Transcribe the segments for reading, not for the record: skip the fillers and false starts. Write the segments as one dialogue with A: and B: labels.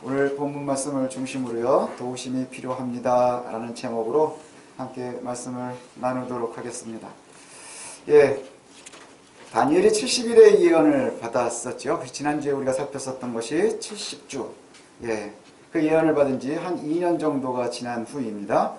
A: 오늘 본문 말씀을 중심으로요, 도우심이 필요합니다 라는 제목으로 함께 말씀을 나누도록 하겠습니다. 다니엘이 70일의 예언을 받았었죠. 지난주에 우리가 살폈었던 것이 70주. 그 예언을 받은 지 한 2년 정도가 지난 후입니다.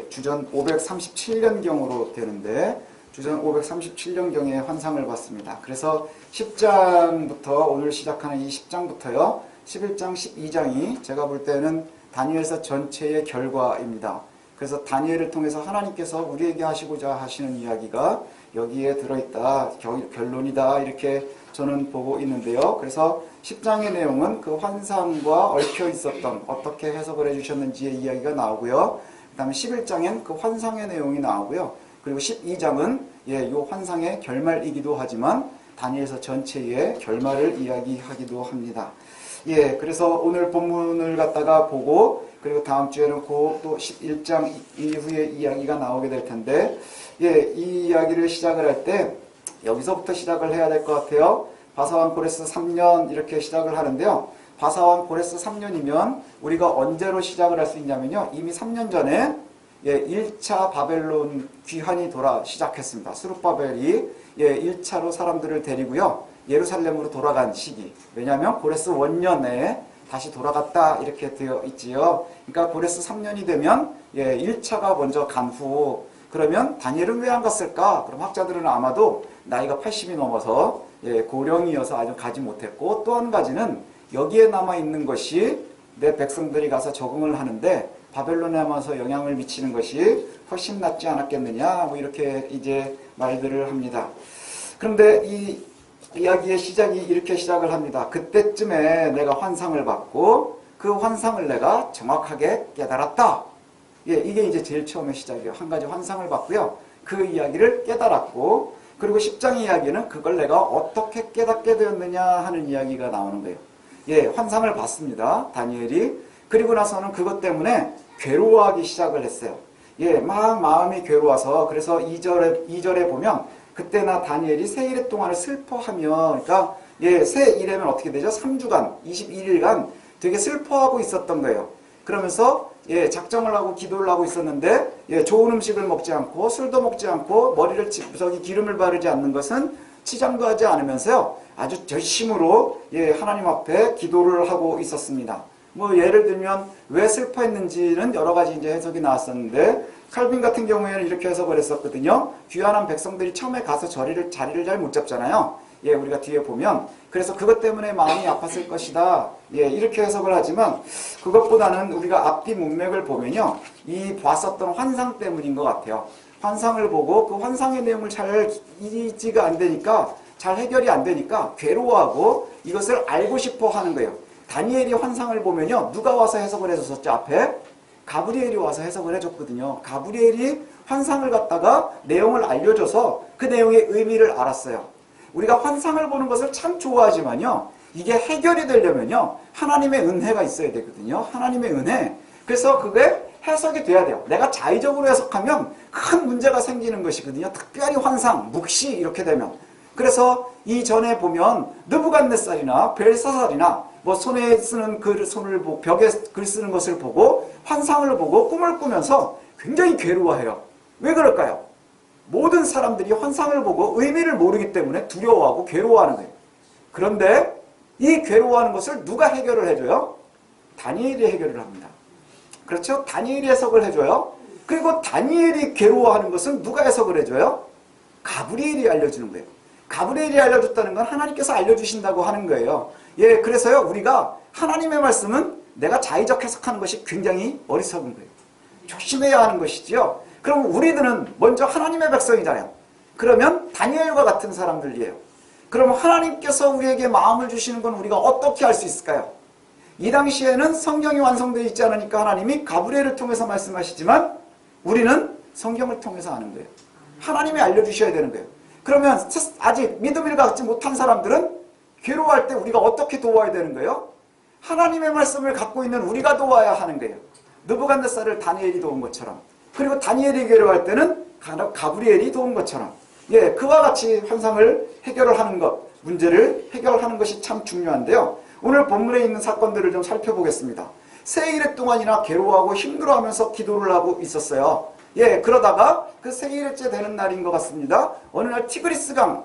A: 주전 537년경으로 되는데, 주전 537년경에 환상을 봤습니다. 그래서 10장부터, 오늘 시작하는 이 10장부터요, 11장, 12장이 제가 볼 때는 다니엘서 전체의 결과입니다. 그래서 다니엘을 통해서 하나님께서 우리에게 하시고자 하시는 이야기가 여기에 들어있다, 결론이다, 이렇게 저는 보고 있는데요. 그래서 10장의 내용은 그 환상과 얽혀 있었던, 어떻게 해석을 해주셨는지의 이야기가 나오고요. 그 다음에 11장엔 그 환상의 내용이 나오고요. 그리고 12장은 이 환상의 결말이기도 하지만 다니엘서 전체의 결말을 이야기하기도 합니다. 그래서 오늘 본문을 갖다가 보고, 그리고 다음 주에는 또 11장 이후에 이야기가 나오게 될 텐데, 이 이야기를 시작을 할 때 여기서부터 시작을 해야 될 것 같아요. 바사왕 고레스 3년 이렇게 시작을 하는데요. 바사왕 고레스 3년이면 우리가 언제로 시작을 할 수 있냐면요, 이미 3년 전에 1차 바벨론 귀환이 시작했습니다. 스룹바벨이 1차로 사람들을 데리고요, 예루살렘으로 돌아간 시기. 왜냐하면 고레스 원년에 다시 돌아갔다 이렇게 되어 있지요. 그러니까 고레스 3년이 되면 1차가 먼저 간 후, 그러면 다니엘은 왜 안 갔을까? 그럼 학자들은 아마도 나이가 80이 넘어서 고령이어서 아주 가지 못했고, 또 한 가지는 여기에 남아있는 것이 내 백성들이 가서 적응을 하는데 바벨론에 남아서 영향을 미치는 것이 훨씬 낫지 않았겠느냐, 이렇게 이제 말들을 합니다. 그런데 이 이야기의 시작이 이렇게 시작을 합니다. 그때쯤에 내가 환상을 받고 그 환상을 내가 정확하게 깨달았다. 이게 이제 제일 처음의 시작이에요. 한 가지 환상을 받고요, 그 이야기를 깨달았고, 그리고 10장 이야기는 그걸 내가 어떻게 깨닫게 되었느냐 하는 이야기가 나오는 거예요. 환상을 봤습니다, 다니엘이. 그리고 나서는 그것 때문에 괴로워하기 시작을 했어요. 막 마음이 괴로워서, 그래서 2절에 보면 그때나 다니엘이 세 일의 동안을 슬퍼하며, 그러니까 세 일에면 어떻게 되죠? 3주간, 21일간 되게 슬퍼하고 있었던 거예요. 그러면서 작정을 하고 기도를 하고 있었는데, 좋은 음식을 먹지 않고 술도 먹지 않고 머리를 기름을 바르지 않는 것은 치장도 하지 않으면서요, 아주 절심으로 하나님 앞에 기도를 하고 있었습니다. 예를 들면 왜 슬퍼했는지는 여러 가지 이제 해석이 나왔었는데, 칼빈 같은 경우에는 이렇게 해석을 했었거든요. 귀환한 백성들이 처음에 가서 자리를 잘 못 잡잖아요. 우리가 뒤에 보면. 그래서 그것 때문에 마음이 아팠을 것이다. 이렇게 해석을 하지만, 그것보다는 우리가 앞뒤 문맥을 보면요, 이 봤었던 환상 때문인 것 같아요. 환상을 보고 그 환상의 내용을 잘 이해가 안 되니까, 잘 해결이 안 되니까 괴로워하고 이것을 알고 싶어 하는 거예요. 다니엘이 환상을 보면요, 누가 와서 해석을 해줬었죠? 앞에 가브리엘이 와서 해석을 해줬거든요. 가브리엘이 환상을 갖다가 내용을 알려줘서 그 내용의 의미를 알았어요. 우리가 환상을 보는 것을 참 좋아하지만요, 이게 해결이 되려면요, 하나님의 은혜가 있어야 되거든요. 하나님의 은혜. 그래서 그게 해석이 돼야 돼요. 내가 자의적으로 해석하면 큰 문제가 생기는 것이거든요. 특별히 환상, 묵시 이렇게 되면. 그래서 이전에 보면 느부갓네살이나 벨사살이나 손에 쓰는 손을 보고 벽에 글 쓰는 것을 보고 환상을 보고 꿈을 꾸면서 굉장히 괴로워해요. 왜 그럴까요? 모든 사람들이 환상을 보고 의미를 모르기 때문에 두려워하고 괴로워하는 거예요. 그런데 이 괴로워하는 것을 누가 해결을 해줘요? 다니엘이 해결을 합니다. 그렇죠? 다니엘이 해석을 해줘요. 그리고 다니엘이 괴로워하는 것은 누가 해석을 해줘요? 가브리엘이 알려주는 거예요. 가브리엘이 알려줬다는 건 하나님께서 알려주신다고 하는 거예요. 그래서요, 우리가 하나님의 말씀은 내가 자의적 해석하는 것이 굉장히 어리석은 거예요. 조심해야 하는 것이지요. 그럼 우리들은 먼저 하나님의 백성이잖아요. 그러면 다니엘과 같은 사람들이에요. 그럼 하나님께서 우리에게 마음을 주시는 건 우리가 어떻게 알 수 있을까요? 이 당시에는 성경이 완성되어 있지 않으니까 하나님이 가브리엘을 통해서 말씀하시지만, 우리는 성경을 통해서 아는 거예요. 하나님이 알려주셔야 되는 거예요. 그러면 아직 믿음을 갖지 못한 사람들은 괴로워할 때 우리가 어떻게 도와야 되는 거예요? 하나님의 말씀을 갖고 있는 우리가 도와야 하는 거예요. 느부갓네살을 다니엘이 도운 것처럼, 그리고 다니엘이 괴로워할 때는 가브리엘이 도운 것처럼, 그와 같이 환상을 해결을 하는 것, 문제를 해결하는 것이 참 중요한데요. 오늘 본문에 있는 사건들을 좀 살펴보겠습니다. 세 일의 동안이나 괴로워하고 힘들어하면서 기도를 하고 있었어요. 예, 그러다가 그 세 일째 되는 날인 것 같습니다. 어느 날 티그리스강,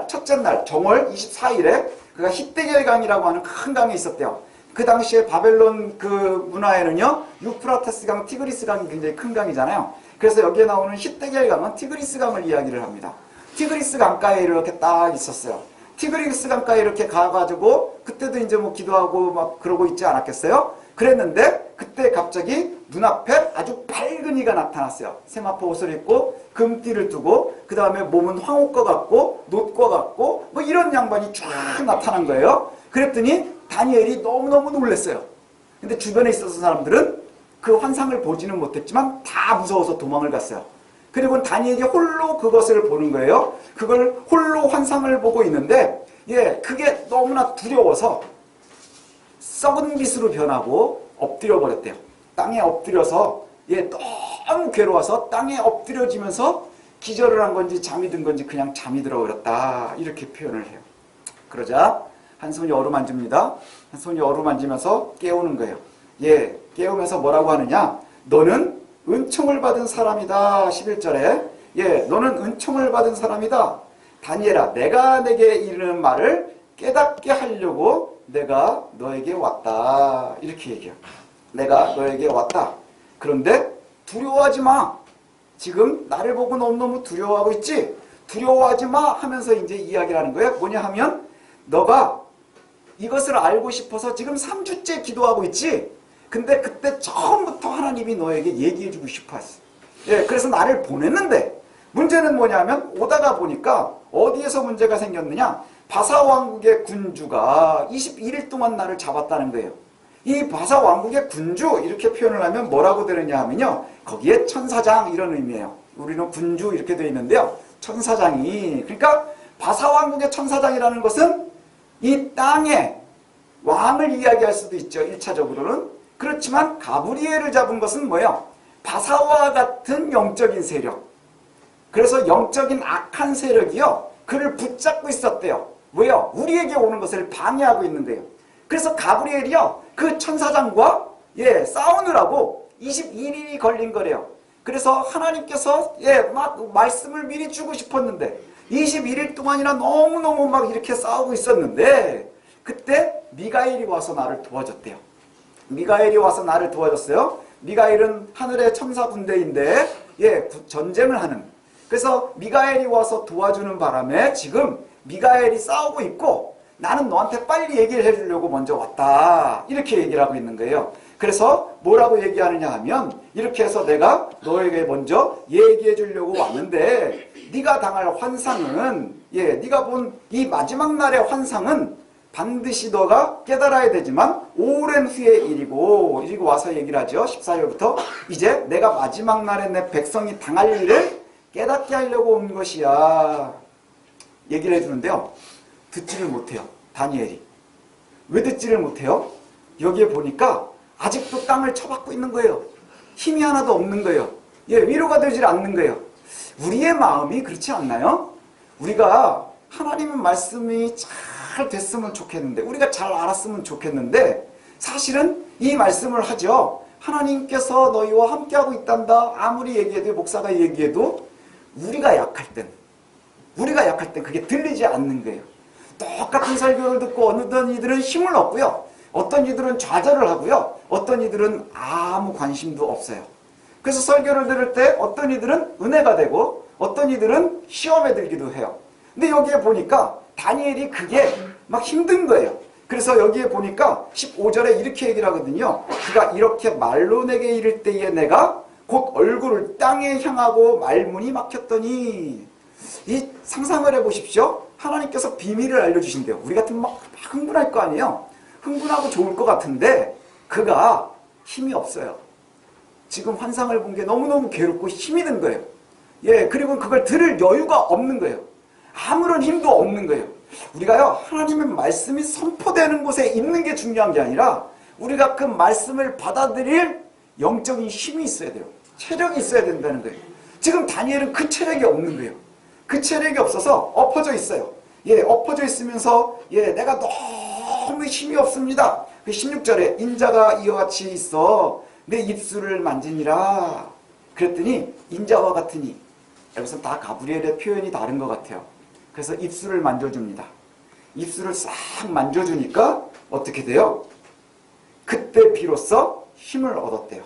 A: 첫째 날, 정월 24일에 그가 히데겔강이라고 하는 큰 강이 있었대요. 그 당시에 바벨론 그 문화에는요, 유프라테스강, 티그리스강이 굉장히 큰 강이잖아요. 그래서 여기에 나오는 히데겔강은 티그리스강을 이야기를 합니다. 티그리스 강가에 이렇게 딱 있었어요. 티그리스 강가에 이렇게 가가지고 그때도 이제 뭐 기도하고 막 그러고 있지 않았겠어요? 그랬는데 그때 갑자기 눈앞에 아주 밝은 이가 나타났어요. 세마포 옷을 입고 금띠를 두고 그 다음에 몸은 황옥과 같고 놋과 같고 뭐 이런 양반이 쫙 나타난 거예요. 그랬더니 다니엘이 너무너무 놀랐어요. 근데 주변에 있었던 사람들은 그 환상을 보지는 못했지만 다 무서워서 도망을 갔어요. 그리고 다니엘이 홀로 그것을 보는 거예요. 그걸 홀로 환상을 보고 있는데, 예, 그게 너무나 두려워서 썩은 빛으로 변하고 엎드려 버렸대요. 땅에 엎드려서, 예, 너무 괴로워서 땅에 엎드려지면서 기절을 한 건지 잠이 든 건지 그냥 잠이 들어버렸다. 이렇게 표현을 해요. 그러자 한 손이 어루만집니다. 한 손이 어루만지면서 깨우는 거예요. 예, 깨우면서 뭐라고 하느냐? 너는 은총을 받은 사람이다. 11절에 예, 너는 은총을 받은 사람이다. 다니엘아, 내가 내게 이르는 말을 깨닫게 하려고 내가 너에게 왔다. 이렇게 얘기해요. 내가 너에게 왔다. 그런데 두려워하지 마. 지금 나를 보고 너무너무 두려워하고 있지? 두려워하지 마 하면서 이제 이야기를 하는 거예요. 뭐냐 하면 너가 이것을 알고 싶어서 지금 3주째 기도하고 있지? 근데 그때 처음부터 하나님이 너에게 얘기해주고 싶어 했어. 예, 그래서 나를 보냈는데 문제는 뭐냐면 오다가 보니까 어디에서 문제가 생겼느냐? 바사 왕국의 군주가 21일 동안 나를 잡았다는 거예요. 이 바사 왕국의 군주 이렇게 표현을 하면 뭐라고 되느냐 하면요. 거기에 천사장 이런 의미예요. 우리는 군주 이렇게 되어 있는데요. 천사장이 그러니까 바사 왕국의 천사장이라는 것은 이 땅의 왕을 이야기할 수도 있죠. 1차적으로는. 그렇지만 가브리엘을 잡은 것은 뭐예요? 바사와 같은 영적인 세력. 그래서 영적인 악한 세력이요. 그를 붙잡고 있었대요. 왜요? 우리에게 오는 것을 방해하고 있는 거예요. 그래서 가브리엘이요. 그 천사장과 예, 싸우느라고 21일이 걸린 거래요. 그래서 하나님께서 예, 막 말씀을 미리 주고 싶었는데 21일 동안이나 너무너무 막 이렇게 싸우고 있었는데 그때 미가엘이 와서 나를 도와줬대요. 미가엘이 와서 나를 도와줬어요. 미가엘은 하늘의 천사 군대인데 예, 전쟁을 하는. 그래서 미가엘이 와서 도와주는 바람에 지금 미가엘이 싸우고 있고 나는 너한테 빨리 얘기를 해주려고 먼저 왔다. 이렇게 얘기를 하고 있는 거예요. 그래서 뭐라고 얘기하느냐 하면 이렇게 해서 내가 너에게 먼저 얘기해 주려고 왔는데 네가 당할 환상은 예, 네가 본 이 마지막 날의 환상은 반드시 너가 깨달아야 되지만 오랜 후의 일이고 이리고 와서 얘기를 하죠. 14절부터 이제 내가 마지막 날에 내 백성이 당할 일을 깨닫게 하려고 온 것이야. 얘기를 해주는데요. 듣지를 못해요. 다니엘이. 왜 듣지를 못해요? 여기에 보니까 아직도 땅을 쳐박고 있는 거예요. 힘이 하나도 없는 거예요. 예, 위로가 되질 않는 거예요. 우리의 마음이 그렇지 않나요? 우리가 하나님의 말씀이 잘 됐으면 좋겠는데 우리가 잘 알았으면 좋겠는데 사실은 이 말씀을 하죠. 하나님께서 너희와 함께하고 있단다. 아무리 얘기해도 목사가 얘기해도 우리가 약할 땐 그게 들리지 않는 거예요. 똑같은 설교를 듣고 어떤 이들은 힘을 얻고요. 어떤 이들은 좌절을 하고요. 어떤 이들은 아무 관심도 없어요. 그래서 설교를 들을 때 어떤 이들은 은혜가 되고 어떤 이들은 시험에 들기도 해요. 근데 여기에 보니까 다니엘이 그게 막 힘든 거예요. 그래서 여기에 보니까 15절에 이렇게 얘기를 하거든요. 그가 이렇게 말로 내게 이를 때에 내가 곧 얼굴을 땅에 향하고 말문이 막혔더니 이 상상을 해보십시오. 하나님께서 비밀을 알려주신대요. 우리 같으면 막 흥분할 거 아니에요. 흥분하고 좋을 것 같은데 그가 힘이 없어요. 지금 환상을 본 게 너무너무 괴롭고 힘이 든 거예요. 예, 그리고 그걸 들을 여유가 없는 거예요. 아무런 힘도 없는 거예요. 우리가요, 하나님의 말씀이 선포되는 곳에 있는 게 중요한 게 아니라 우리가 그 말씀을 받아들일 영적인 힘이 있어야 돼요. 체력이 있어야 된다는 거예요. 지금 다니엘은 그 체력이 없는 거예요. 그 체력이 없어서 엎어져 있어요. 예, 엎어져 있으면서 예, 내가 너무 힘이 없습니다. 그 16절에 인자가 이와 같이 있어 내 입술을 만지니라. 그랬더니 인자와 같으니, 여기서 다 가브리엘의 표현이 다른 것 같아요. 그래서 입술을 만져줍니다. 입술을 싹 만져주니까 어떻게 돼요? 그때 비로소 힘을 얻었대요.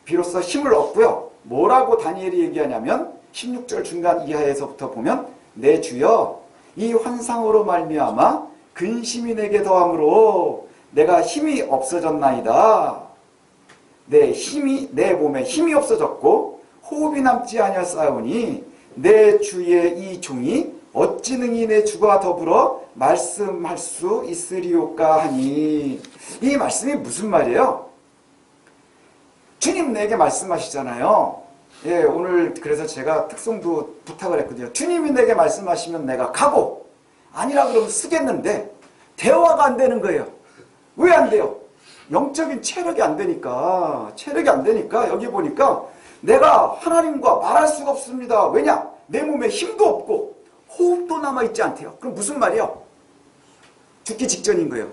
A: 비로소 힘을 얻고요. 뭐라고 다니엘이 얘기하냐면 16절 중간 이하에서부터 보면 내 주여 이 환상으로 말미암아 근심이 내게 더함으로 내가 힘이 없어졌나이다. 내 몸에 힘이 없어졌고 호흡이 남지 아니하사오니 내 주의 이 종이 어찌 능히 내 주와 더불어 말씀할 수 있으리오까 하니. 이 말씀이 무슨 말이에요? 주님 내게 말씀하시잖아요. 예, 오늘 그래서 제가 특송도 부탁을 했거든요. 주님이 내게 말씀하시면 내가 가고, 아니라 그러면 쓰겠는데 대화가 안 되는 거예요. 왜 안 돼요? 영적인 체력이 안 되니까. 여기 보니까 내가 하나님과 말할 수가 없습니다. 왜냐? 내 몸에 힘도 없고 호흡도 남아있지 않대요. 그럼 무슨 말이에요? 죽기 직전인 거예요.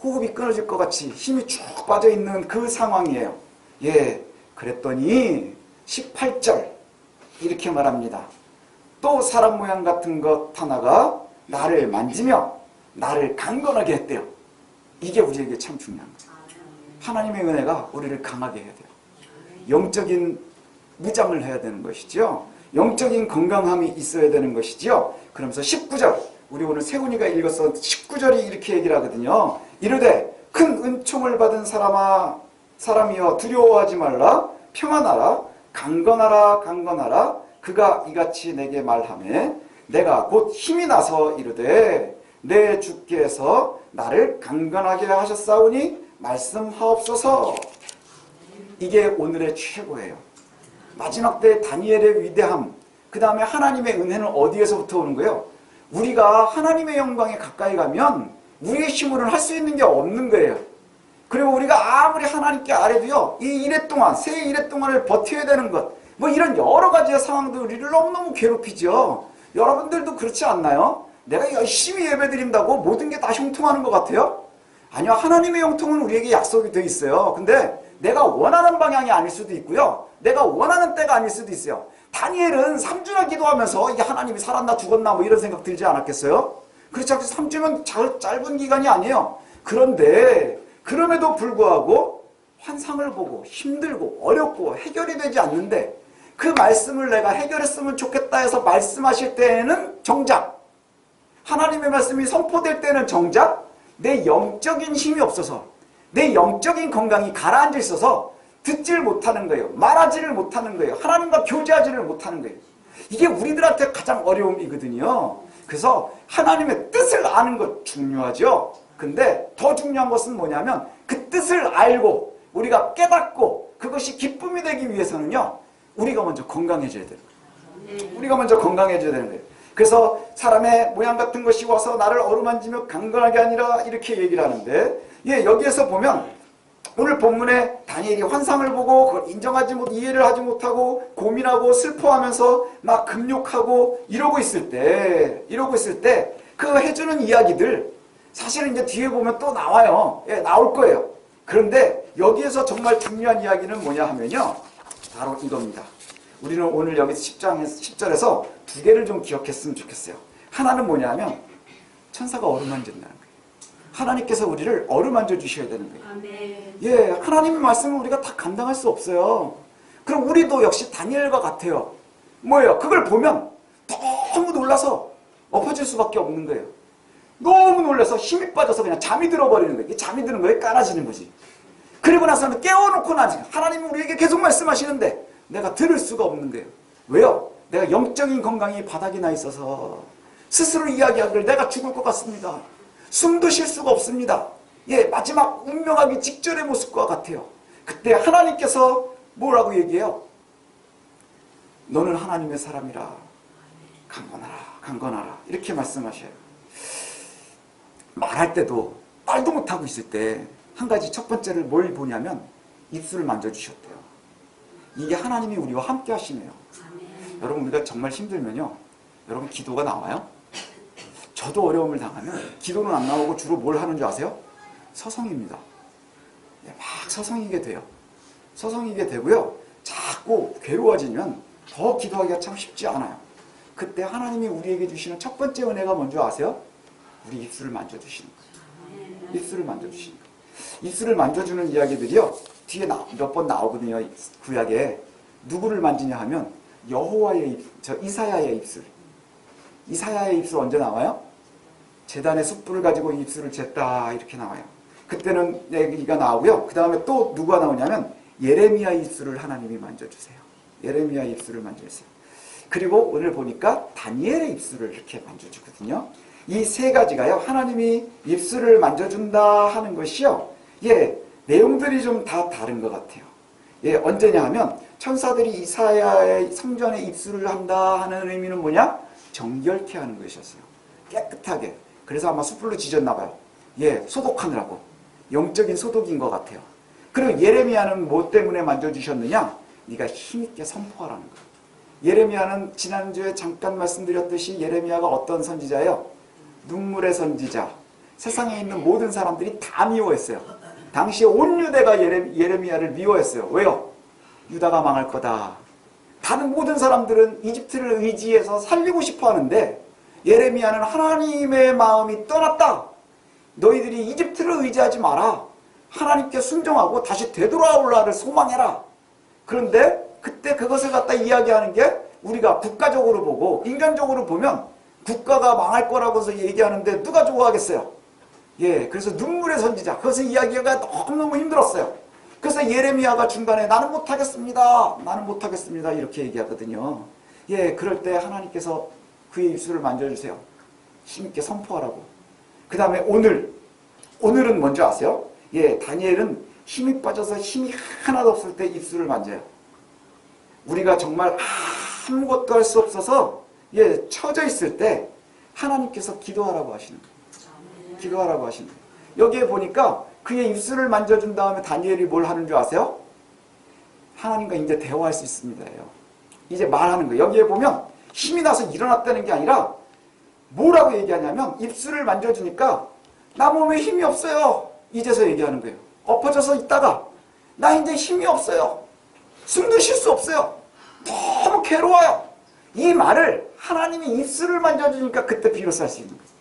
A: 호흡이 끊어질 것 같이 힘이 쭉 빠져있는 그 상황이에요. 예, 그랬더니 18절 이렇게 말합니다. 또 사람 모양 같은 것 하나가 나를 만지며 나를 강건하게 했대요. 이게 우리에게 참 중요한 거예요. 하나님의 은혜가 우리를 강하게 해야 돼요. 영적인 무장을 해야 되는 것이죠. 영적인 건강함이 있어야 되는 것이죠. 그러면서 19절, 우리 오늘 세훈이가 읽었던 19절이 이렇게 얘기를 하거든요. 이르되 큰 은총을 받은 사람이여 두려워하지 말라. 평안하라. 강건하라. 그가 이같이 내게 말하매 내가 곧 힘이 나서 이르되 내 주께서 나를 강건하게 하셨사오니 말씀하옵소서. 이게 오늘의 최고예요. 마지막 때 다니엘의 위대함, 그 다음에 하나님의 은혜는 어디에서부터 오는 거예요? 우리가 하나님의 영광에 가까이 가면 우리의 힘으로는 할 수 있는 게 없는 거예요. 그리고 우리가 아무리 하나님께 아뢰도요, 이 일해 동안, 새 일해 동안을 버텨야 되는 것, 뭐 이런 여러 가지의 상황들 우리를 너무너무 괴롭히죠. 여러분들도 그렇지 않나요? 내가 열심히 예배드린다고 모든 게 다 형통하는 것 같아요? 아니요, 하나님의 형통은 우리에게 약속이 돼 있어요. 근데 내가 원하는 방향이 아닐 수도 있고요, 내가 원하는 때가 아닐 수도 있어요. 다니엘은 3주나 기도하면서 이게 하나님이 살았나 죽었나 뭐 이런 생각 들지 않았겠어요? 그렇지 않고 3주면 짧은 기간이 아니에요. 그런데 그럼에도 불구하고 환상을 보고 힘들고 어렵고 해결이 되지 않는데 그 말씀을 내가 해결했으면 좋겠다 해서 말씀하실 때에는 정작, 하나님의 말씀이 선포될 때는 정작 내 영적인 힘이 없어서, 내 영적인 건강이 가라앉아 있어서 듣지를 못하는 거예요. 말하지를 못하는 거예요. 하나님과 교제하지를 못하는 거예요. 이게 우리들한테 가장 어려움이거든요. 그래서 하나님의 뜻을 아는 것 중요하죠. 근데 더 중요한 것은 뭐냐면 그 뜻을 알고 우리가 깨닫고 그것이 기쁨이 되기 위해서는요, 우리가 먼저 건강해져야 되는 거예요. 우리가 먼저 건강해져야 되는 거예요. 그래서 사람의 모양 같은 것이 와서 나를 어루만지며 강건하게 아니라 이렇게 얘기를 하는데, 예, 여기에서 보면 오늘 본문에 다니엘이 환상을 보고 그걸 이해를 하지 못하고 고민하고 슬퍼하면서 막 금욕하고 이러고 있을 때 그 해주는 이야기들 사실은 이제 뒤에 보면 또 나와요. 예, 나올 거예요. 그런데 여기에서 정말 중요한 이야기는 뭐냐 하면요, 바로 이겁니다. 우리는 오늘 여기서 10절에서 두 개를 좀 기억했으면 좋겠어요. 하나는 뭐냐면 천사가 어루만진다는 거예요. 하나님께서 우리를 어루만져 주셔야 되는 거예요. 아멘. 예, 하나님의 말씀을 우리가 다 감당할 수 없어요. 그럼 우리도 역시 다니엘과 같아요. 뭐예요? 그걸 보면 너무 놀라서 엎어질 수밖에 없는 거예요. 너무 놀라서 힘이 빠져서 그냥 잠이 들어버리는 거예요. 잠이 드는 거예요. 깔아지는 거지. 그리고 나서는 깨워놓고 나지. 하나님은 우리에게 계속 말씀하시는데 내가 들을 수가 없는 거예요. 왜요? 내가 영적인 건강이 바닥이 나 있어서 스스로 이야기하기를 내가 죽을 것 같습니다. 숨도 쉴 수가 없습니다. 예, 마지막 운명하기 직전의 모습과 같아요. 그때 하나님께서 뭐라고 얘기해요? 너는 하나님의 사람이라 강건하라 이렇게 말씀하셔요. 말할 때도 말도 못하고 있을 때 한 가지 첫 번째를 뭘 보냐면 입술을 만져주셨대요. 이게 하나님이 우리와 함께 하시네요. 여러분, 우리가 정말 힘들면요, 여러분 기도가 나와요? 저도 어려움을 당하면 기도는 안 나오고 주로 뭘 하는 줄 아세요? 서성입니다. 막 서성이게 돼요. 서성이게 되고요. 자꾸 괴로워지면 더 기도하기가 참 쉽지 않아요. 그때 하나님이 우리에게 주시는 첫 번째 은혜가 뭔지 아세요? 우리 입술을 만져주시는 거예요. 입술을 만져주시는 거예요. 입술을 만져주는 이야기들이요, 뒤에 몇 번 나오거든요. 구약에. 누구를 만지냐 하면 여호와의 이사야의 입술. 이사야의 입술 언제 나와요? 제단의 숯불을 가지고 입술을 쟀다 이렇게 나와요. 그때는 얘기가 나오고요. 그 다음에 또 누가 나오냐면 예레미야 입술을 하나님이 만져주세요. 예레미야 입술을 만져주세요. 그리고 오늘 보니까 다니엘의 입술을 이렇게 만져주거든요. 이 세 가지가요, 하나님이 입술을 만져준다 하는 것이요, 내용들이 좀 다 다른 것 같아요. 언제냐 하면 천사들이 이사야의 성전에 입술을 한다 하는 의미는 뭐냐? 정결케 하는 것이었어요. 깨끗하게. 그래서 아마 숯불로 지졌나 봐요. 소독하느라고. 영적인 소독인 것 같아요. 그리고 예레미야는 뭐 때문에 만져주셨느냐? 네가 힘있게 선포하라는 거예요. 예레미야는 지난주에 잠깐 말씀드렸듯이 예레미야가 어떤 선지자예요? 눈물의 선지자. 세상에 있는 모든 사람들이 다 미워했어요. 당시에 온 유대가 예레미야를 미워했어요. 왜요? 유다가 망할 거다. 다른 모든 사람들은 이집트를 의지해서 살리고 싶어 하는데 예레미야는 하나님의 마음이 떠났다. 너희들이 이집트를 의지하지 마라. 하나님께 순종하고 다시 되돌아올라를 소망해라. 그런데 그때 그것을 갖다 이야기하는 게 우리가 국가적으로 보고 인간적으로 보면 국가가 망할 거라고 해서 얘기하는데 누가 좋아하겠어요? 그래서 눈물의 선지자. 그것을 이야기가 너무너무 힘들었어요. 그래서 예레미야가 중간에 나는 못하겠습니다. 나는 못하겠습니다. 이렇게 얘기하거든요. 그럴 때 하나님께서 그의 입술을 만져주세요. 힘있게 선포하라고. 그 다음에 오늘은 뭔지 아세요? 다니엘은 힘이 빠져서 힘이 하나도 없을 때 입술을 만져요. 우리가 정말 아무것도 할 수 없어서 처져 있을 때 하나님께서 기도하라고 하시는 거예요. 기도하라고 하시는 거예요. 여기에 보니까 그의 입술을 만져준 다음에 다니엘이 뭘 하는 줄 아세요? 하나님과 이제 대화할 수 있습니다. 이제 말하는 거예요. 여기에 보면 힘이 나서 일어났다는 게 아니라 뭐라고 얘기하냐면 입술을 만져주니까 나 몸에 힘이 없어요. 이제서 얘기하는 거예요. 엎어져서 있다가 나 이제 힘이 없어요. 숨도 쉴 수 없어요. 너무 괴로워요. 이 말을 하나님이 입술을 만져주니까 그때 비로소 할 수 있는 거예요.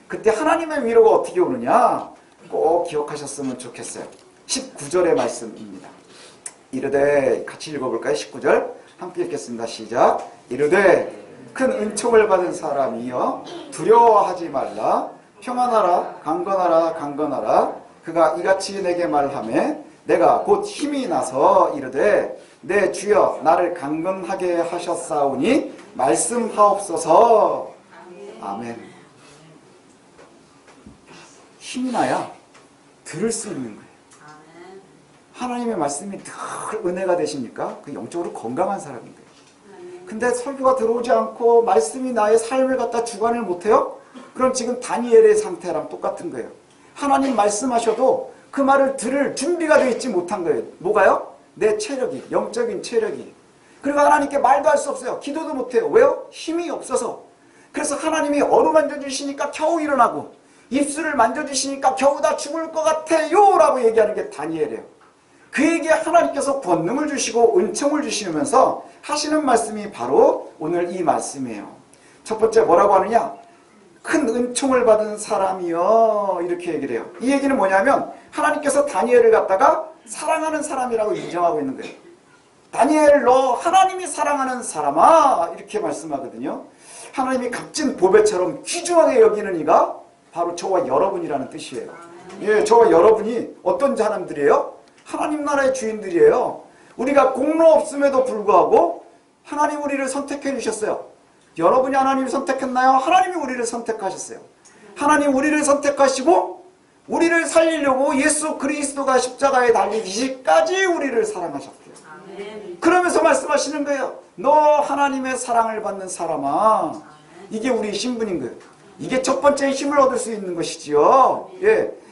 A: 그때 하나님의 위로가 어떻게 오느냐 꼭 기억하셨으면 좋겠어요. 19절의 말씀입니다. 이르되 같이 읽어볼까요? 19절 함께 읽겠습니다. 시작. 이르되 큰 은총을 받은 사람이여 두려워하지 말라. 평안하라 강건하라 강건하라. 그가 이같이 내게 말하매 내가 곧 힘이 나서 이르되 내 주여 나를 강건하게 하셨사오니 말씀하옵소서. 아멘. 힘이 나야 들을 수 있는 거예요. 하나님의 말씀이 늘 은혜가 되십니까? 그 영적으로 건강한 사람인 거예요. 근데 설교가 들어오지 않고 말씀이 나의 삶을 갖다 주관을 못해요? 그럼 지금 다니엘의 상태랑 똑같은 거예요. 하나님 말씀하셔도 그 말을 들을 준비가 되어 있지 못한 거예요. 뭐가요? 내 체력이, 영적인 체력이. 그리고 하나님께 말도 할 수 없어요. 기도도 못해요. 왜요? 힘이 없어서. 그래서 하나님이 어루만져 주시니까 겨우 일어나고 입술을 만져주시니까 겨우 다 죽을 것 같아요 라고 얘기하는 게 다니엘이에요. 그에게 하나님께서 권능을 주시고 은총을 주시면서 하시는 말씀이 바로 오늘 이 말씀이에요. 첫 번째 뭐라고 하느냐? 큰 은총을 받은 사람이요 이렇게 얘기를 해요. 이 얘기는 뭐냐면 하나님께서 다니엘을 갖다가 사랑하는 사람이라고 인정하고 있는 거예요. 다니엘 너 하나님이 사랑하는 사람아 이렇게 말씀하거든요. 하나님이 값진 보배처럼 귀중하게 여기는 이가 바로 저와 여러분이라는 뜻이에요. 저와 여러분이 어떤 사람들이에요? 하나님 나라의 주인들이에요. 우리가 공로 없음에도 불구하고 하나님 우리를 선택해 주셨어요. 여러분이 하나님을 선택했나요? 하나님이 우리를 선택하셨어요. 하나님 우리를 선택하시고 우리를 살리려고 예수 그리스도가 십자가에 달리기까지 우리를 사랑하셨대요. 그러면서 말씀하시는 거예요. 너 하나님의 사랑을 받는 사람아. 이게 우리의 신분인 거예요. 이게 첫 번째 힘을 얻을 수 있는 것이지요.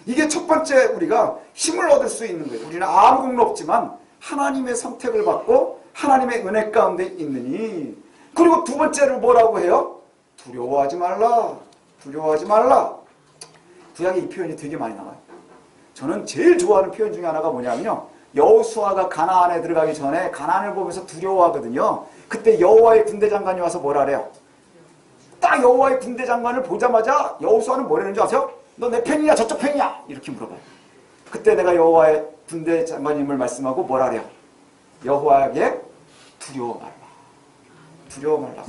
A: 이게 첫 번째 우리가 힘을 얻을 수 있는 거예요. 우리는 아무 공로 없지만 하나님의 선택을 받고 하나님의 은혜 가운데 있느니. 그리고 두 번째를 뭐라고 해요? 두려워하지 말라. 두려워하지 말라. 구약에 이 표현이 되게 많이 나와요. 저는 제일 좋아하는 표현 중에 하나가 뭐냐면요. 여호수아가 가나안에 들어가기 전에 가나안을 보면서 두려워하거든요. 그때 여호와의 군대 장관이 와서 뭐라 그래요? 딱 여호와의 군대 장관을 보자마자 여호수아는 뭐라는 줄 아세요? 너 내 편이냐 저쪽 편이냐? 이렇게 물어봐요. 그때 내가 여호와의 군대 장관님을 말씀하고 뭐라 그래요? 여호와에게 두려워 말라. 두려워 말라.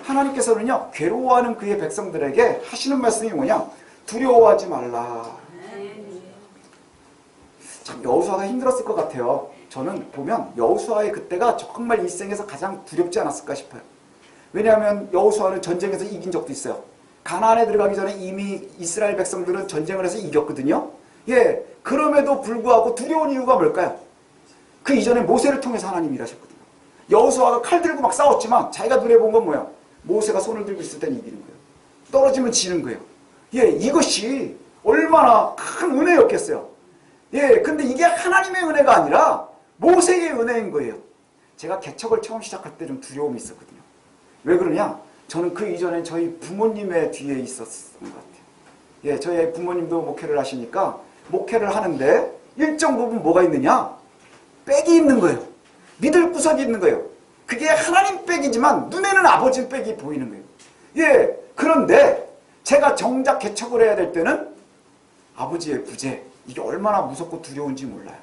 A: 하나님께서는요, 괴로워하는 그의 백성들에게 하시는 말씀이 뭐냐? 두려워하지 말라. 참 여호수아가 힘들었을 것 같아요. 저는 보면 여호수아의 그때가 정말 일생에서 가장 두렵지 않았을까 싶어요. 왜냐하면 여호수아는 전쟁에서 이긴 적도 있어요. 가나안에 들어가기 전에 이미 이스라엘 백성들은 전쟁을 해서 이겼거든요. 예, 그럼에도 불구하고 두려운 이유가 뭘까요? 그 이전에 모세를 통해서 하나님이 일하셨거든요. 여호수아가 칼 들고 막 싸웠지만 자기가 눈에 본 건 뭐야? 모세가 손을 들고 있을 때는 이기는 거예요. 떨어지면 지는 거예요. 예, 이것이 얼마나 큰 은혜였겠어요. 예, 근데 이게 하나님의 은혜가 아니라 모세의 은혜인 거예요. 제가 개척을 처음 시작할 때 좀 두려움이 있었거든요. 왜 그러냐? 저는 그 이전에 저희 부모님의 뒤에 있었던 것 같아요. 예, 저희 부모님도 목회를 하시니까 목회를 하는데 일정 부분 뭐가 있느냐? 빽이 있는 거예요. 믿을 구석이 있는 거예요. 그게 하나님 빽이지만 눈에는 아버지 빽이 보이는 거예요. 예, 그런데 제가 정작 개척을 해야 될 때는 아버지의 부재, 이게 얼마나 무섭고 두려운지 몰라요.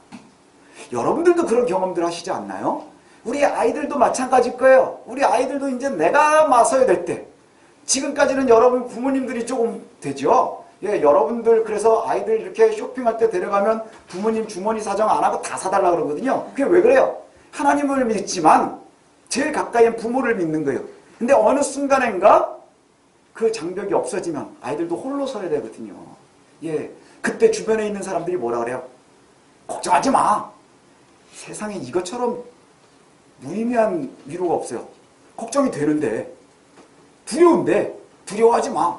A: 여러분들도 그런 경험들 하시지 않나요? 우리 아이들도 마찬가지일 거예요. 우리 아이들도 이제 내가 맞서야 될 때, 지금까지는 여러분 부모님들이 조금 되죠. 예, 여러분들 그래서 아이들 이렇게 쇼핑할 때 데려가면 부모님 주머니 사정 안 하고 다 사달라 그러거든요. 그게 왜 그래요? 하나님을 믿지만 제일 가까이엔 부모를 믿는 거예요. 근데 어느 순간인가 그 장벽이 없어지면 아이들도 홀로 서야 되거든요. 예, 그때 주변에 있는 사람들이 뭐라 그래요? 걱정하지 마. 세상에 이것처럼 무의미한 위로가 없어요. 걱정이 되는데, 두려운데 두려워하지 마.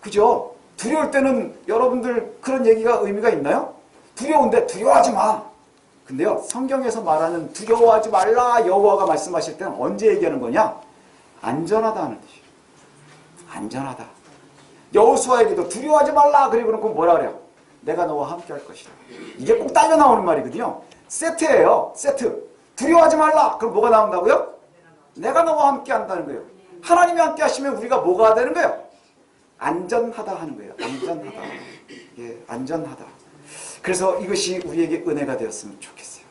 A: 그죠? 두려울 때는 여러분들 그런 얘기가 의미가 있나요? 두려운데 두려워하지 마. 근데요, 성경에서 말하는 두려워하지 말라 여호와가 말씀하실 때는 언제 얘기하는 거냐? 안전하다는 뜻이에요. 안전하다. 여호수아에게도 두려워하지 말라. 그리고 그럼 뭐라 그래요? 내가 너와 함께 할 것이다. 이게 꼭 딸려 나오는 말이거든요. 세트예요. 세트. 두려워하지 말라. 그럼 뭐가 나온다고요? 내가 너와 함께 한다는 거예요. 하나님이 함께 하시면 우리가 뭐가 되는 거예요? 안전하다 하는 거예요. 안전하다. 예, 안전하다. 그래서 이것이 우리에게 은혜가 되었으면 좋겠어요.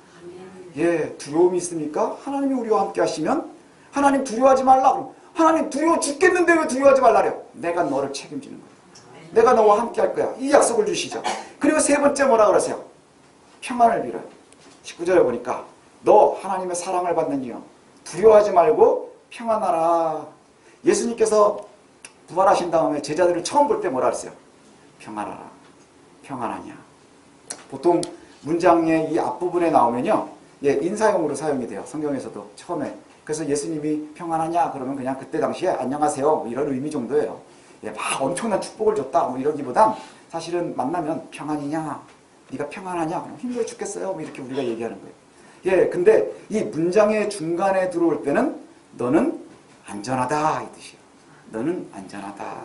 A: 예, 두려움이 있습니까? 하나님이 우리와 함께 하시면 하나님 두려워하지 말라. 그럼 하나님 두려워 죽겠는데 왜 두려워하지 말라래요? 내가 너를 책임지는 거예요. 내가 너와 함께 할 거야. 이 약속을 주시죠. 그리고 세 번째 뭐라 그러세요? 평안을 빌어요. 19절에 보니까 너 하나님의 사랑을 받는 이여 두려워하지 말고 평안하라. 예수님께서 부활하신 다음에 제자들을 처음 볼 때 뭐라 그랬어요? 평안하라. 평안하냐. 보통 문장의 이 앞부분에 나오면요, 예, 인사용으로 사용이 돼요. 성경에서도 처음에. 그래서 예수님이 평안하냐 그러면 그냥 그때 당시에 안녕하세요 뭐 이런 의미 정도예요. 예, 막 엄청난 축복을 줬다 뭐 이러기보단 사실은 만나면 평안이냐, 네가 평안하냐, 그럼 힘들어 죽겠어요 뭐 이렇게 우리가 얘기하는 거예요. 예, 근데 이 문장의 중간에 들어올 때는 너는 안전하다 이 뜻이에요. 너는 안전하다.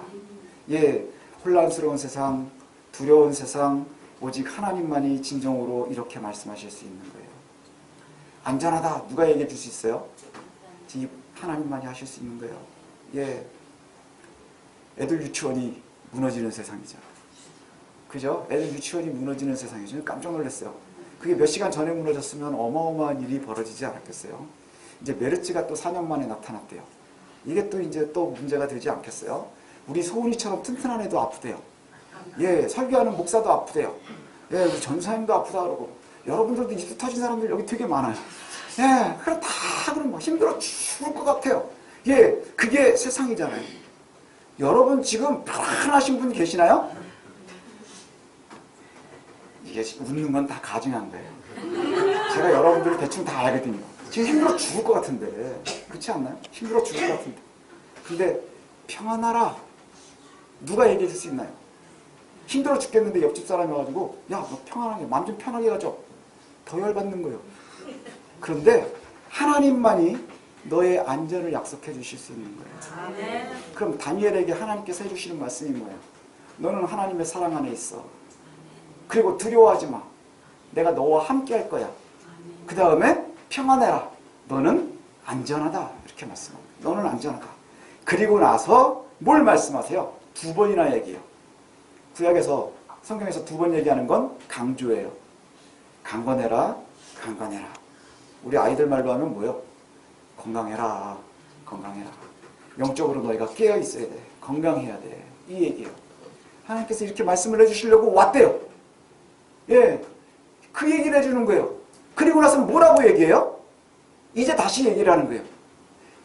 A: 예, 혼란스러운 세상, 두려운 세상, 오직 하나님만이 진정으로 이렇게 말씀하실 수 있는 거예요. 안전하다. 누가 얘기해 줄 수 있어요? 하나님만이 하실 수 있는 거예요. 예, 애들 유치원이 무너지는 세상이죠. 그죠? 애들 유치원이 무너지는 세상이죠. 깜짝 놀랐어요. 그게 몇 시간 전에 무너졌으면 어마어마한 일이 벌어지지 않았겠어요. 이제 메르츠가 또 4년 만에 나타났대요. 이게 또 이제 또 문제가 되지 않겠어요? 우리 소은이처럼 튼튼한 애도 아프대요. 예, 설교하는 목사도 아프대요. 예, 우리 전사님도 아프다 그러고. 여러분들도 입 터진 사람들 여기 되게 많아요. 예, 그럼 다 그럼 막 힘들어 죽을 것 같아요. 예, 그게 세상이잖아요. 여러분 지금 편안하신 분 계시나요? 이게 웃는 건 다 가증한 거예요. 제가 여러분들을 대충 다 알거든요. 지금 힘들어 죽을 것 같은데. 그렇지 않나요? 힘들어 죽을 것 같은데. 근데 평안하라. 누가 얘기해 줄 수 있나요? 힘들어 죽겠는데 옆집 사람이 와가지고 야, 너 평안하게, 마음 좀 편하게 가져. 더 열받는 거예요. 그런데 하나님만이 너의 안전을 약속해 주실 수 있는 거예요.
B: 아멘.
A: 그럼 다니엘에게 하나님께서 해주시는 말씀이 뭐예요? 너는 하나님의 사랑 안에 있어. 그리고 두려워하지 마. 내가 너와 함께 할 거야. 그 다음에 평안해라. 너는 안전하다. 이렇게 말씀합니다. 너는 안전하다. 그리고 나서 뭘 말씀하세요? 2번이나 얘기해요. 구약에서 성경에서 2번 얘기하는 건 강조예요. 강건해라. 강건해라. 우리 아이들 말로 하면 뭐예요? 건강해라. 건강해라. 영적으로 너희가 깨어 있어야 돼. 건강해야 돼. 이 얘기예요. 하나님께서 이렇게 말씀을 해주시려고 왔대요. 예, 그 얘기를 해주는 거예요. 그리고 나서 뭐라고 얘기해요? 이제 다시 얘기를 하는 거예요.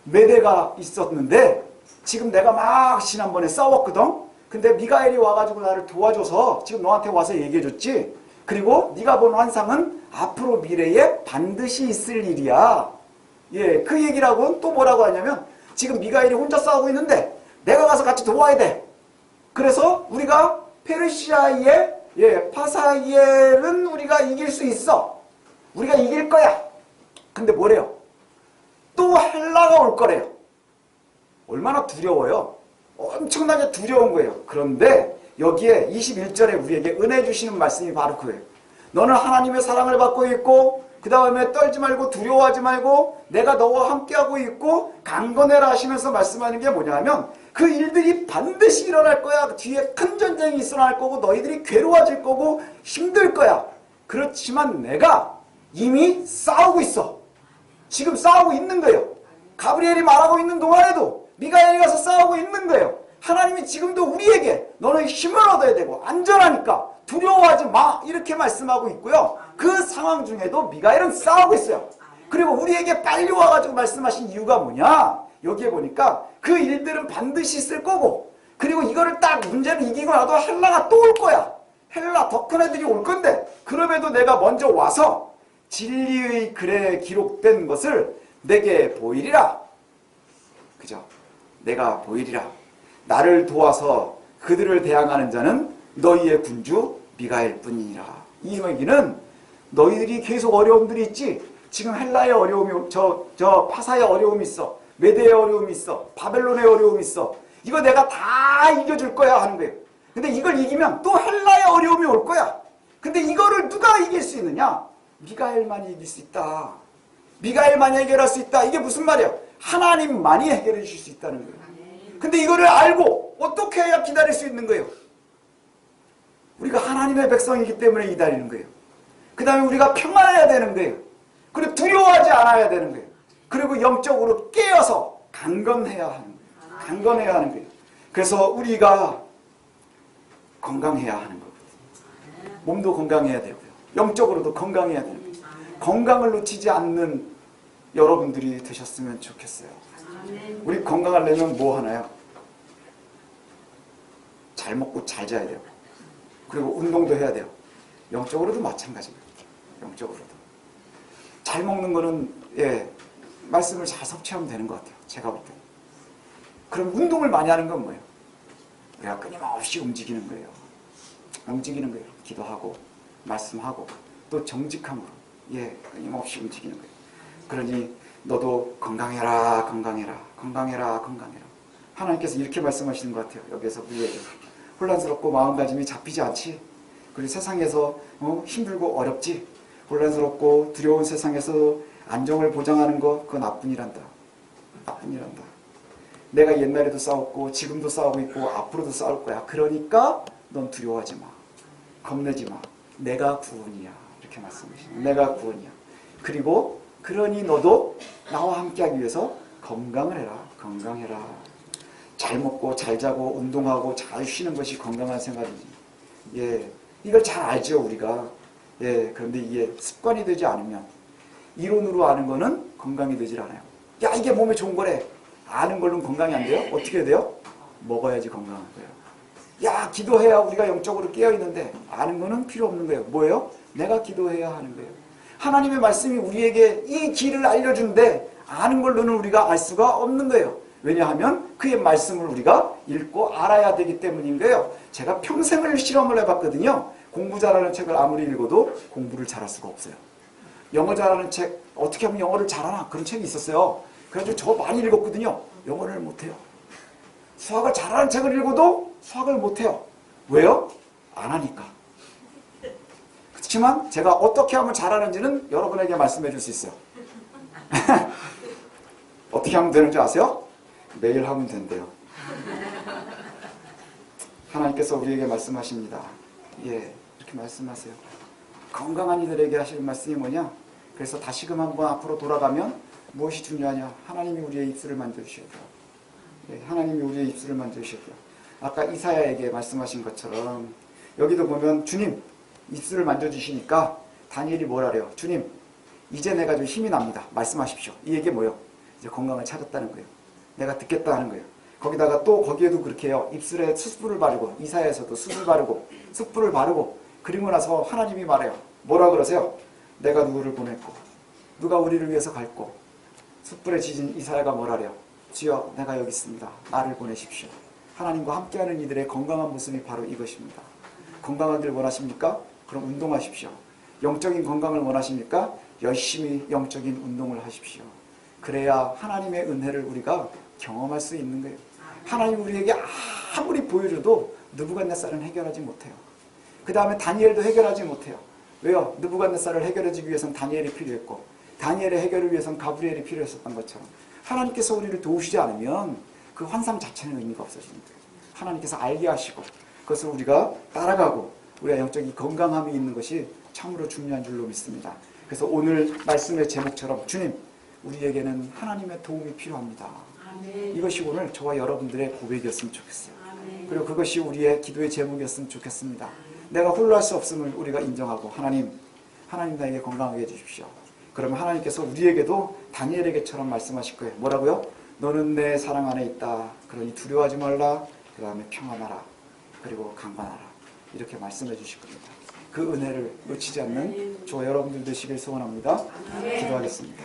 A: 메대가 있었는데 지금 내가 막 지난번에 싸웠거든. 근데 미가엘이 와가지고 나를 도와줘서 지금 너한테 와서 얘기해줬지. 그리고 네가 본 환상은 앞으로 미래에 반드시 있을 일이야. 예, 그 얘기라고는 또 뭐라고 하냐면 지금 미가엘이 혼자 싸우고 있는데 내가 가서 같이 도와야 돼. 그래서 우리가 페르시아의 파사이엘은 우리가 이길 수 있어. 우리가 이길 거야. 근데 뭐래요? 또 헬라가 올 거래요. 얼마나 두려워요. 엄청나게 두려운 거예요. 그런데 여기에 21절에 우리에게 은혜 주시는 말씀이 바로 그거예요. 너는 하나님의 사랑을 받고 있고 그 다음에 떨지 말고 두려워하지 말고 내가 너와 함께하고 있고 강건해라 하시면서 말씀하는 게 뭐냐면 그 일들이 반드시 일어날 거야. 뒤에 큰 전쟁이 일어날 거고 너희들이 괴로워질 거고 힘들 거야. 그렇지만 내가 이미 싸우고 있어. 지금 싸우고 있는 거예요. 가브리엘이 말하고 있는 동안에도 미가엘이 가서 싸우고 있는 거예요. 하나님이 지금도 우리에게 너는 힘을 얻어야 되고 안전하니까 두려워하지 마 이렇게 말씀하고 있고요. 그 상황 중에도 미가엘은 싸우고 있어요. 그리고 우리에게 빨리 와가지고 말씀하신 이유가 뭐냐? 여기에 보니까 그 일들은 반드시 있을 거고 그리고 이거를 딱 문제를 이기고 나도 헬라가 또 올 거야. 헬라 더 큰 애들이 올 건데 그럼에도 내가 먼저 와서 진리의 글에 기록된 것을 내게 보이리라. 그죠? 내가 보이리라. 나를 도와서 그들을 대항하는 자는 너희의 군주 미가엘 뿐이니라. 이 얘기는 너희들이 계속 어려움들이 있지. 지금 헬라의 어려움이 저 파사의 어려움이 있어. 메대의 어려움이 있어. 바벨론의 어려움이 있어. 이거 내가 다 이겨줄 거야 하는 거예요. 근데 이걸 이기면 또 헬라의 어려움이 올 거야. 근데 이거를 누가 이길 수 있느냐? 미가엘만이 이길 수 있다. 미가엘만이 해결할 수 있다. 이게 무슨 말이야? 하나님만이 해결해 주실 수 있다는 거예요. 근데 이거를 알고 어떻게 해야 기다릴 수 있는 거예요? 우리가 하나님의 백성이기 때문에 기다리는 거예요. 그 다음에 우리가 평안해야 되는 거예요. 그리고 두려워하지 않아야 되는 거예요. 그리고 영적으로 깨어서 강건해야 하는 거예요. 강건해야 하는 거예요. 그래서 우리가 건강해야 하는 거거든요. 몸도 건강해야 되고요. 영적으로도 건강해야 되는 거예요. 건강을 놓치지 않는 여러분들이 되셨으면 좋겠어요. 우리 건강하려면 뭐 하나요? 잘 먹고 잘 자야 돼요. 그리고 운동도 해야 돼요. 영적으로도 마찬가지입니다. 영적으로도. 잘 먹는 거는 말씀을 잘 섭취하면 되는 것 같아요. 제가 볼 때는. 그럼 운동을 많이 하는 건 뭐예요? 우리가 끊임없이 움직이는 거예요. 움직이는 거예요. 기도하고 말씀하고 또 정직함으로 끊임없이 움직이는 거예요. 그러니 너도 건강해라, 건강해라, 건강해라, 건강해라. 하나님께서 이렇게 말씀하시는 것 같아요. 여기에서 우리에게. 혼란스럽고 마음가짐이 잡히지 않지? 그리고 세상에서 힘들고 어렵지? 혼란스럽고 두려운 세상에서 안정을 보장하는 거 그건 나뿐이란다. 나뿐이란다. 내가 옛날에도 싸웠고 지금도 싸우고 있고 앞으로도 싸울 거야. 그러니까 넌 두려워하지 마. 겁내지 마. 내가 구원이야. 이렇게 말씀하시네요. 내가 구원이야. 그리고 그러니 너도 나와 함께하기 위해서 건강을 해라. 건강해라. 잘 먹고 잘 자고 운동하고 잘 쉬는 것이 건강한 생활이지. 이걸 잘 알죠 우리가. 그런데 이게 습관이 되지 않으면 이론으로 아는 거는 건강이 되질 않아요. 야 이게 몸에 좋은 거래. 아는 걸로는 건강이 안 돼요? 어떻게 해야 돼요? 먹어야지 건강한 거예요. 야 기도해야 우리가 영적으로 깨어있는데 아는 거는 필요 없는 거예요. 뭐예요? 내가 기도해야 하는 거예요. 하나님의 말씀이 우리에게 이 길을 알려준데 아는 걸로는 우리가 알 수가 없는 거예요. 왜냐하면 그의 말씀을 우리가 읽고 알아야 되기 때문인 거예요. 제가 평생을 실험을 해봤거든요. 공부 잘하는 책을 아무리 읽어도 공부를 잘할 수가 없어요. 영어 잘하는 책, 어떻게 하면 영어를 잘하나? 그런 책이 있었어요. 그래가지고 저 많이 읽었거든요. 영어를 못해요. 수학을 잘하는 책을 읽어도 수학을 못해요. 왜요? 안 하니까. 그렇지만 제가 어떻게 하면 잘하는지는 여러분에게 말씀해 줄 수 있어요. 어떻게 하면 되는지 아세요? 매일 하면 된대요. 하나님께서 우리에게 말씀하십니다. 예, 이렇게 말씀하세요. 건강한 이들에게 하실 말씀이 뭐냐? 그래서 다시금 한번 앞으로 돌아가면 무엇이 중요하냐? 하나님이 우리의 입술을 만져주셔야 돼요. 예, 하나님이 우리의 입술을 만져주셔야 돼요. 아까 이사야에게 말씀하신 것처럼 여기도 보면 주님 입술을 만져주시니까 다니엘이 뭐라 그래요? 주님 이제 내가 좀 힘이 납니다. 말씀하십시오. 이 얘기 뭐예요? 이제 건강을 찾았다는 거예요. 내가 듣겠다 하는 거예요. 거기다가 또 거기에도 그렇게 해요. 입술에 숯불을 바르고 이사야에서도 숯을 바르고 숯불을 바르고 그리고 나서 하나님이 말해요. 뭐라 그러세요? 내가 누구를 보냈고 누가 우리를 위해서 갈고 숯불에 지진 이사야가 뭐라 그래요? 주여 내가 여기 있습니다. 나를 보내십시오. 하나님과 함께하는 이들의 건강한 모습이 바로 이것입니다. 건강하길 원하십니까? 그럼 운동하십시오. 영적인 건강을 원하십니까? 열심히 영적인 운동을 하십시오. 그래야 하나님의 은혜를 우리가 경험할 수 있는 거예요. 하나님 우리에게 아무리 보여줘도 느부갓네살은 해결하지 못해요. 그 다음에 다니엘도 해결하지 못해요. 왜요? 느부갓네살을 해결해주기 위해서는 다니엘이 필요했고 다니엘의 해결을 위해서는 가브리엘이 필요했었던 것처럼 하나님께서 우리를 도우시지 않으면 그 환상 자체는 의미가 없어지는 거예요. 하나님께서 알게 하시고 그것을 우리가 따라가고 우리가 영적인 건강함이 있는 것이 참으로 중요한 줄로 믿습니다. 그래서 오늘 말씀의 제목처럼 주님 우리에게는 하나님의 도움이 필요합니다. 아멘. 이것이 오늘 저와 여러분들의 고백이었으면 좋겠어요. 아멘. 그리고 그것이 우리의 기도의 제목이었으면 좋겠습니다. 내가 홀로 할 수 없음을 우리가 인정하고 하나님 나에게 건강하게 해주십시오. 그러면 하나님께서 우리에게도 다니엘에게처럼 말씀하실 거예요. 뭐라고요? 너는 내 사랑 안에 있다. 그러니 두려워하지 말라. 그 다음에 평안하라. 그리고 강건하라. 이렇게 말씀해 주실 겁니다. 그 은혜를 놓치지 않는 저와 여러분들 되시길 소원합니다. 기도하겠습니다.